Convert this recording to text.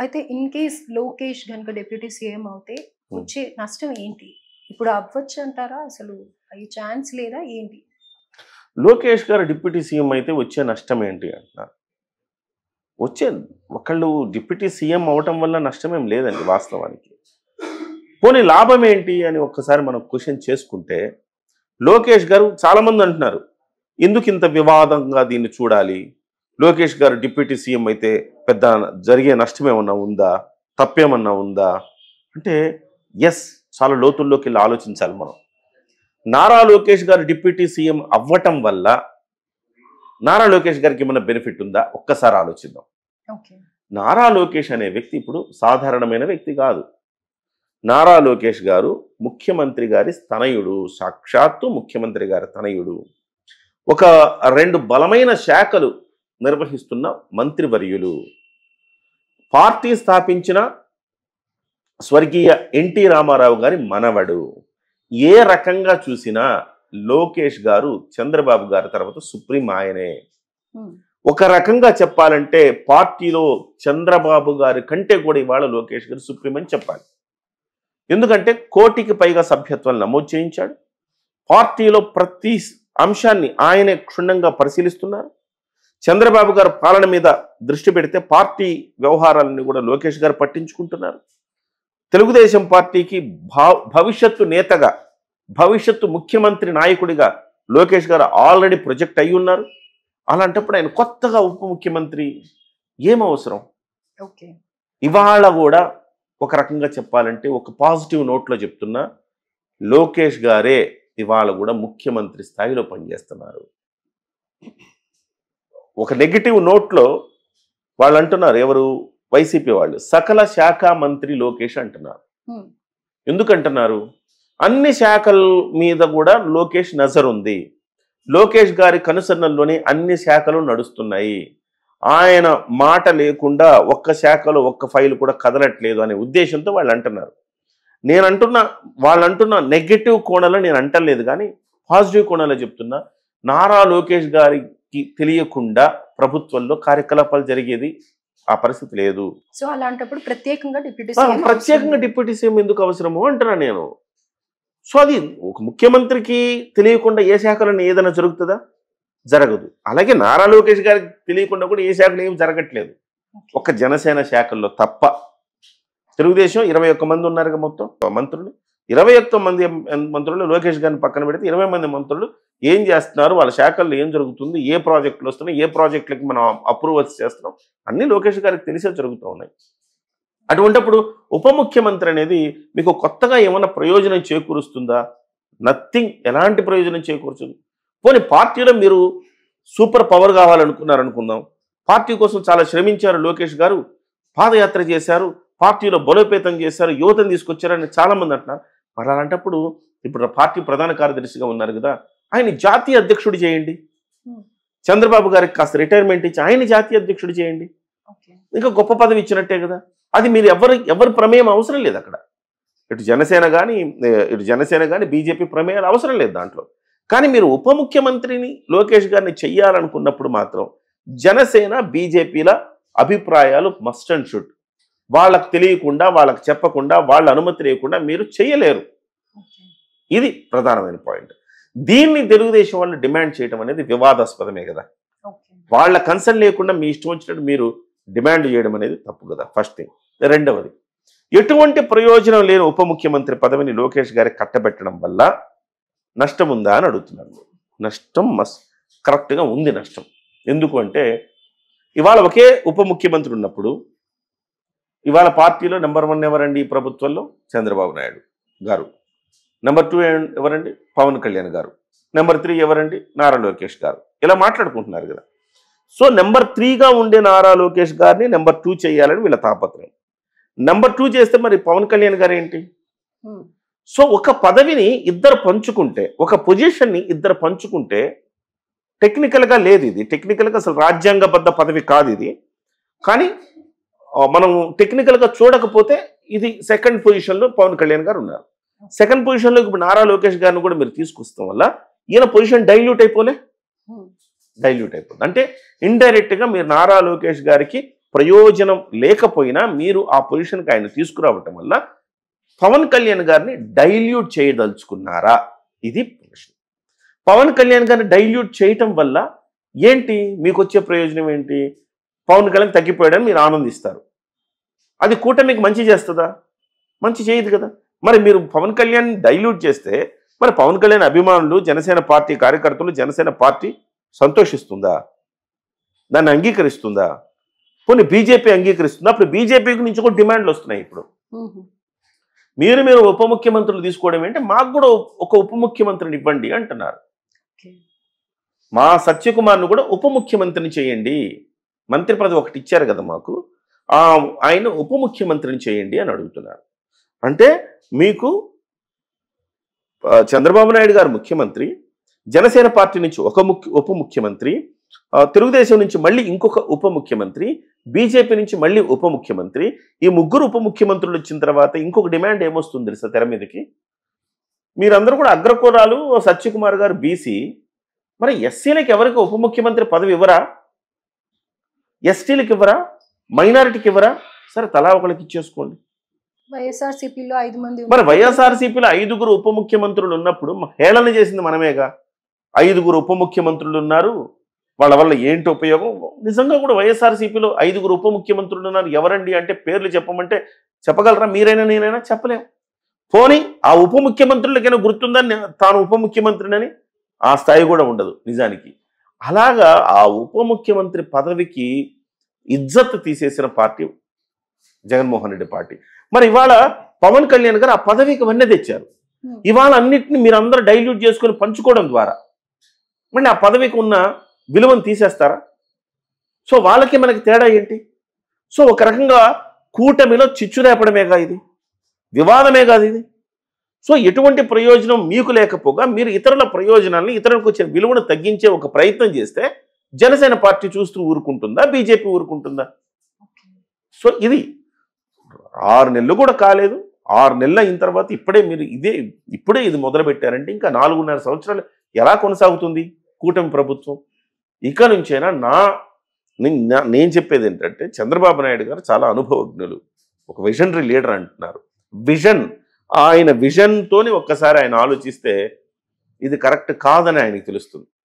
అయితే in case Lokesh గనుక deputy CM అవుతే వచ్చే నష్టం ఏంటి? ఇప్పుడు అవ్వచ్చు అంటారా? అసలు అయ్యే ఛాన్స్ లేదా ఏంటి? లోకేష్ గారు డిప్యూటీ సీఎం అయితే వచ్చే నష్టం ఏంటి అంటున్నారు. వచ్చే ఒకళ్ళు డిప్యూటీ సీఎం అవటం వల్ల నష్టమేం లేదండి వాస్తవానికి. పోనీ లాభం ఏంటి అని ఒక్కసారి మనం క్వశ్చన్ చేసుకుంటే, లోకేష్ గారు చాలామంది అంటున్నారు, ఎందుకు ఇంత వివాదంగా దీన్ని చూడాలి? లోకేష్ గారు డిప్యూటీ సీఎం అయితే పెద్ద జరిగే నష్టం ఏమన్నా ఉందా, తప్పేమన్నా ఉందా అంటే ఎస్, చాలా లోతుల్లోకి వెళ్ళి ఆలోచించాలి మనం. నారా లోకేష్ గారు డిప్యూటీ సీఎం అవ్వటం వల్ల నారా లోకేష్ గారికి ఏమైనా బెనిఫిట్ ఉందా ఒక్కసారి ఆలోచిద్దాం. నారా లోకేష్ అనే వ్యక్తి ఇప్పుడు సాధారణమైన వ్యక్తి కాదు. నారా లోకేష్ గారు ముఖ్యమంత్రి గారి తనయుడు, సాక్షాత్తు ముఖ్యమంత్రి గారి తనయుడు. ఒక 2 బలమైన శాఖలు నిర్వహిస్తున్న మంత్రివర్యులు. పార్టీ స్థాపించిన స్వర్గీయ ఎన్టీ రామారావు గారి మనవడు. ఏ రకంగా చూసినా లోకేష్ గారు చంద్రబాబు గారి తర్వాత సుప్రీం ఆయనే. ఒక రకంగా చెప్పాలంటే పార్టీలో చంద్రబాబు గారి కంటే కూడా ఇవాళ లోకేష్ గారు సుప్రీం అని చెప్పాలి. ఎందుకంటే 1 కోటికి పైగా సభ్యత్వాలు నమోదు చేయించాడు. పార్టీలో ప్రతి అంశాన్ని ఆయనే క్షుణ్ణంగా పరిశీలిస్తున్నారు. చంద్రబాబు గారు పాలన మీద దృష్టి పెడితే పార్టీ వ్యవహారాలను కూడా లోకేష్ గారు పట్టించుకుంటున్నారు. తెలుగుదేశం పార్టీకి భవిష్యత్తు నేతగా, భవిష్యత్తు ముఖ్యమంత్రి నాయకుడిగా లోకేష్ గారు ఆల్రెడీ ప్రొజెక్ట్ అయ్యి ఉన్నారు. అలాంటప్పుడు ఆయన కొత్తగా ఉప ముఖ్యమంత్రి ఏం అవసరం? ఇవాళ కూడా ఒక రకంగా చెప్పాలంటే ఒక పాజిటివ్ నోట్లో చెప్తున్నా, లోకేష్ గారే ఇవాళ కూడా ముఖ్యమంత్రి స్థాయిలో పనిచేస్తున్నారు. ఒక నెగిటివ్ నోట్లో వాళ్ళు అంటున్నారు, ఎవరు? వైసీపీ వాళ్ళు, సకల శాఖ మంత్రి లోకేష్ అంటున్నారు. ఎందుకంటున్నారు? అన్ని శాఖల మీద కూడా లోకేష్ నజర్ ఉంది. లోకేష్ గారి కనుసన్నల్లోనే అన్ని శాఖలు నడుస్తున్నాయి. ఆయన మాట లేకుండా ఒక్క శాఖలో ఒక్క ఫైల్ కూడా కదలట్లేదు అనే ఉద్దేశంతో వాళ్ళు అంటున్నారు. వాళ్ళంటున్న నెగటివ్ కోణంలో నేను అంటలేదు, కానీ పాజిటివ్ కోణంలో చెప్తున్నా. నారా లోకేష్ గారికి తెలియకుండా ప్రభుత్వంలో కార్యకలాపాలు జరిగేది ఆ పరిస్థితి లేదు. సో అలాంటప్పుడు ప్రత్యేకంగా డిప్యూటీ సీఎం ఎందుకు అవసరము అంటున్నా నేను. సో అది ఒక ముఖ్యమంత్రికి తెలియకుండా ఏ శాఖలను ఏదైనా జరుగుతుందా? జరగదు. అలాగే నారా లోకేష్ గారికి తెలియకుండా కూడా ఏ శాఖలు ఏమి జరగట్లేదు, ఒక జనసేన శాఖల్లో తప్ప. తెలుగుదేశం 21 మంది ఉన్నారు మొత్తం మంత్రులు. 21 మంది మంత్రులు లోకేష్ గారిని పక్కన పెడితే 20 మంది మంత్రులు ఏం చేస్తున్నారు, వాళ్ళ శాఖల్లో ఏం జరుగుతుంది, ఏ ప్రాజెక్టులు వస్తున్నాయి, ఏ ప్రాజెక్టులకి మనం అప్రూవల్స్ చేస్తున్నాం, అన్నీ లోకేష్ గారికి తెలిసే జరుగుతూ ఉన్నాయి. అటువంటిప్పుడు ఉప ముఖ్యమంత్రి అనేది మీకు కొత్తగా ఏమైనా ప్రయోజనం చేకూరుస్తుందా? నథింగ్. ఎలాంటి ప్రయోజనం చేకూరుతుంది? పోనీ పార్టీలో మీరు సూపర్ పవర్ కావాలనుకున్నారనుకుందాం. పార్టీ కోసం చాలా శ్రమించారు లోకేష్ గారు, పాదయాత్ర చేశారు, పార్టీలో బలోపేతం చేశారు, యువతను తీసుకొచ్చారని చాలామంది అంటున్నారు. మరి అలాంటప్పుడు ఇప్పుడు పార్టీ ప్రధాన కార్యదర్శిగా ఉన్నారు కదా, ఆయన జాతీయ అధ్యక్షుడు చేయండి. చంద్రబాబు గారికి కాస్త రిటైర్మెంట్ ఇచ్చి ఆయన జాతీయ అధ్యక్షుడు చేయండి. ఇంకా గొప్ప పదవి ఇచ్చినట్టే కదా. అది మీరు ఎవరి ప్రమేయం అవసరం లేదు అక్కడ. ఇటు జనసేన కానీ బీజేపీ ప్రమేయాలు అవసరం లేదు దాంట్లో. కానీ మీరు ఉప ముఖ్యమంత్రిని లోకేష్ గారిని చెయ్యాలనుకున్నప్పుడు మాత్రం జనసేన బీజేపీల అభిప్రాయాలు మస్ట్ అండ్ షుడ్. వాళ్ళకు తెలియకుండా, వాళ్ళకు చెప్పకుండా, వాళ్ళ అనుమతి లేకుండా మీరు చెయ్యలేరు. ఇది ప్రధానమైన పాయింట్. దీన్ని తెలుగుదేశం వాళ్ళు డిమాండ్ చేయడం అనేది వివాదాస్పదమే కదా. వాళ్ళ కన్సర్న్ లేకుండా మీ ఇష్టం వచ్చినట్టు మీరు డిమాండ్ చేయడం అనేది తప్పు కదా, ఫస్ట్ థింగ్. రెండవది, ఎటువంటి ప్రయోజనం లేని ఉప ముఖ్యమంత్రి పదవిని లోకేష్ గారికి కట్టబెట్టడం వల్ల నష్టం ఉందా అని అడుగుతున్నాను. నష్టం కరెక్ట్గా ఉంది నష్టం. ఎందుకు అంటే ఇవాళ ఒకే ఉప ముఖ్యమంత్రి ఉన్నప్పుడు ఇవాళ పార్టీలో నెంబర్ 1 ఎవరండి ఈ ప్రభుత్వంలో? చంద్రబాబు నాయుడు గారు. నెంబర్ 2 ఎవరండి? పవన్ కళ్యాణ్ గారు. నెంబర్ 3 ఎవరండి? నారా లోకేష్ గారు. ఇలా మాట్లాడుకుంటున్నారు కదా. సో నెంబర్ 3గా ఉండే నారా లోకేష్ గారిని నెంబర్ 2 చేయాలని వీళ్ళ తాపత్రయం. నెంబర్ 2 చేస్తే మరి పవన్ కళ్యాణ్ గారు ఏంటి? సో ఒక పదవిని ఇద్దరు పంచుకుంటే, ఒక పొజిషన్ని ఇద్దరు పంచుకుంటే టెక్నికల్గా లేదు, ఇది టెక్నికల్గా అసలు రాజ్యాంగబద్ధ పదవి కాదు ఇది. కానీ మనం టెక్నికల్గా చూడకపోతే ఇది సెకండ్ పొజిషన్లో పవన్ కళ్యాణ్ గారు ఉన్నారు. సెకండ్ పొజిషన్లో ఇప్పుడు నారా లోకేష్ గారిని కూడా మీరు తీసుకొస్తాం వల్ల ఈయన పొజిషన్ డైల్యూట్ అయిపోతుంది. అంటే ఇండైరెక్ట్గా మీరు నారా లోకేష్ గారికి ప్రయోజనం లేకపోయినా మీరు ఆ పొజిషన్కి ఆయన తీసుకురావటం వల్ల పవన్ కళ్యాణ్ గారిని డైల్యూట్ చేయదలుచుకున్నారా? ఇది ప్రశ్న. పవన్ కళ్యాణ్ గారిని డైల్యూట్ చేయటం వల్ల ఏంటి మీకు వచ్చే ప్రయోజనం ఏంటి? పవన్ కళ్యాణ్ తగ్గిపోయాడని మీరు ఆనందిస్తారు. అది కూటమికి మంచి చేస్తుందా? మంచి చేయదు కదా. మరి మీరు పవన్ కళ్యాణ్ డైల్యూట్ చేస్తే మరి పవన్ కళ్యాణ్ అభిమానులు, జనసేన పార్టీ కార్యకర్తలు, జనసేన పార్టీ సంతోషిస్తుందా? దాన్ని అంగీకరిస్తుందా? పోనీ బీజేపీ అంగీకరిస్తుందా? అప్పుడు బీజేపీ నుంచి కూడా డిమాండ్లు వస్తున్నాయి. ఇప్పుడు మీరు ఉప ముఖ్యమంత్రులు తీసుకోవడం ఏంటి? మాకు కూడా ఒక ఉప ముఖ్యమంత్రిని ఇవ్వండి అంటున్నారు. మా సత్యకుమార్ను కూడా ఉప ముఖ్యమంత్రిని చేయండి, మంత్రి పదవి ఒకటి ఇచ్చారు కదా మాకు, ఆయన ఉప ముఖ్యమంత్రిని చేయండి అని అడుగుతున్నారు. అంటే మీకు చంద్రబాబు నాయుడు గారు ముఖ్యమంత్రి, జనసేన పార్టీ నుంచి ఒక ఉప ముఖ్యమంత్రి, తెలుగుదేశం నుంచి మళ్ళీ ఇంకొక ఉప ముఖ్యమంత్రి, బీజేపీ నుంచి మళ్ళీ ఉప ముఖ్యమంత్రి. ఈ ముగ్గురు ఉప ముఖ్యమంత్రులు వచ్చిన తర్వాత ఇంకొక డిమాండ్ ఏమొస్తుంది తెలుసా తెర మీదకి? మీరందరూ కూడా అగ్రకులాలు, సత్యకుమార్ గారు బీసీ, మరి ఎస్సీలకు ఎవరికి ఉప ముఖ్యమంత్రి పదవి ఇవ్వరా? ఎస్టీలకు ఇవ్వరా? మైనారిటీకి ఇవ్వరా? సరే తలా ఒకరికి ఇచ్చేసుకోండి. వైఎస్ఆర్సీపీలో 5 మంది, మరి వైఎస్ఆర్సీపీలో 5గురు ఉప ముఖ్యమంత్రులు ఉన్నప్పుడు హేళన చేసింది మనమేగా. 5గురు ఉప ముఖ్యమంత్రులు ఉన్నారు, వాళ్ళ వల్ల ఏంటి ఉపయోగం? నిజంగా కూడా వైఎస్ఆర్సీపీలో 5గురు ఉప ముఖ్యమంత్రులు ఉన్నారు. ఎవరండి అంటే పేర్లు చెప్పమంటే చెప్పగలరా? మీరైనా నేనైనా చెప్పలేం. పోనీ ఆ ఉప ముఖ్యమంత్రులకైనా గుర్తుందని తాను ఉప ముఖ్యమంత్రినని ఆ స్థాయి కూడా ఉండదు నిజానికి. అలాగా ఆ ఉప ముఖ్యమంత్రి పదవికి ఇజ్జత్ తీసేసిన పార్టీ జగన్మోహన్ రెడ్డి పార్టీ. మరి ఇవాళ పవన్ కళ్యాణ్ గారు ఆ పదవికి వన్నె తెచ్చారు. ఇవాళ అన్నిటిని మీరందరూ డైల్యూట్ చేసుకొని పంచుకోవడం ద్వారా మళ్ళీ ఆ పదవికి ఉన్న విలువను తీసేస్తారా? సో వాళ్ళకి మనకి తేడా ఏంటి? సో ఒక రకంగా కూటమిలో చిచ్చు రేపడమేగా ఇది, వివాదమే కాదు ఇది. సో ఎటువంటి ప్రయోజనం మీకు లేకపోగా మీరు ఇతరుల ప్రయోజనాలను, ఇతరులకు వచ్చే విలువను తగ్గించే ఒక ప్రయత్నం చేస్తే జనసేన పార్టీ చూస్తూ ఊరుకుంటుందా? బీజేపీ ఊరుకుంటుందా? సో ఇది 6 నెలలు కూడా కాలేదు. 6 నెలలు అయిన తర్వాత ఇప్పుడే ఇది మొదలు పెట్టారంటే ఇంకా 4.5 సంవత్సరాలు ఎలా కొనసాగుతుంది కూటమి ప్రభుత్వం? ఇక నుంచైనా నేను చెప్పేది ఏంటంటే చంద్రబాబు నాయుడు గారు చాలా అనుభవజ్ఞులు, ఒక విజనరీ లీడర్ అంటున్నారు. ఆయన విజన్తోని ఒక్కసారి ఆయన ఆలోచిస్తే ఇది కరెక్ట్ కాదని ఆయనకు తెలుస్తుంది.